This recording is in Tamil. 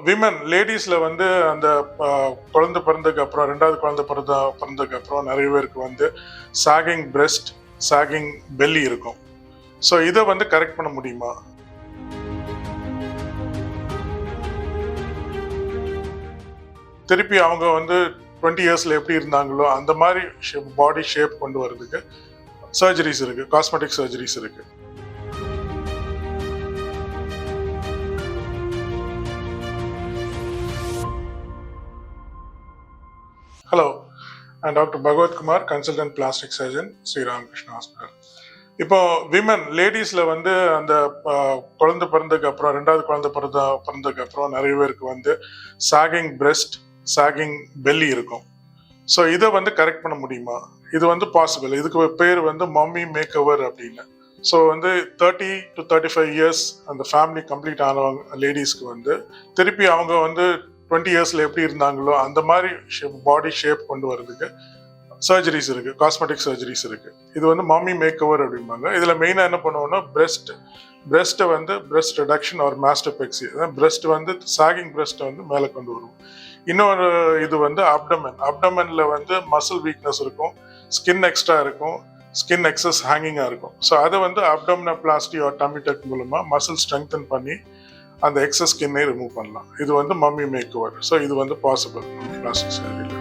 விமன் லேடிஸ்ல வந்து அந்த குழந்தை பிறந்ததுக்கு அப்புறம், ரெண்டாவது குழந்தை பிறந்ததுக்கு அப்புறம் நிறைய பேருக்கு வந்து சாகிங் பிரெஸ்ட், சாகிங் பெல்லி இருக்கும். ஸோ இதை வந்து கரெக்ட் பண்ண முடியுமா? திருப்பி அவங்க வந்து 20 இயர்ஸ்ல எப்படி இருந்தாங்களோ அந்த மாதிரி பாடி ஷேப் கொண்டு வரதுக்கு சர்ஜரிஸ் இருக்கு, காஸ்மெட்டிக் சர்ஜரிஸ் இருக்கு. ஹலோ, நான் doctor Bhagavath Kumar, consultant plastic surgeon, Sri Ramakrishna hospital. இப்போ விமன் லேடிஸ்ல வந்து அந்த குழந்தை பிறந்ததுக்கு அப்புறம், ரெண்டாவது குழந்தை பிறந்ததுக்கு அப்புறம் நிறைய பேருக்கு வந்து சாகிங் பிரெஸ்ட், சாகிங் பெல்லி இருக்கும். ஸோ இதை வந்து கரெக்ட் பண்ண முடியுமா? இது வந்து பாசிபிள். இதுக்கு பேர் வந்து மம்மி மேக் ஓவர் அப்படின்னு. ஸோ வந்து 30 to 35 இயர்ஸ் அந்த ஃபேமிலி கம்ப்ளீட் ஆனவங்க லேடிஸ்க்கு வந்து திருப்பி அவங்க வந்து 20 இயர்ஸ்ல எப்படி இருந்தாங்களோ அந்த மாதிரி பாடி ஷேப் கொண்டு வரதுக்கு சர்ஜரிஸ் இருக்கு, காஸ்மெட்டிக் சர்ஜரிஸ் இருக்கு. இது வந்து மம்மி மேக் ஓவர் அப்படிம்பாங்க. இதுல மெயினா என்ன பண்ணுவோம்னா பிரெஸ்ட்டை வந்து பிரெஸ்ட் ரிடக்ஷன் ஆர் மாஸ்டோபெக்சி, பிரெஸ்ட் வந்து சாகிங் பிரெஸ்ட்டை வந்து மேலே கொண்டு வரும். இன்னொரு இது வந்து அப்டமன்ல வந்து மசில் வீக்னஸ் இருக்கும், ஸ்கின் எக்ஸ்ட்ரா இருக்கும், ஸ்கின் எக்ஸஸ் ஹேங்கிங்காக இருக்கும். ஸோ அதை வந்து அப்டோமினோபிளாஸ்டி ஆர் டம்மி டக் மூலமா மசில் ஸ்ட்ரெங்தன் பண்ணி அந்த எக்ஸஸ் ஸ்கின்னை ரிமூவ் பண்ணலாம். இது வந்து மம்மி மேக் ஓவர். ஸோ இது வந்து பாசிபிள் பிளாஸ்டிக் சர்ஜரி.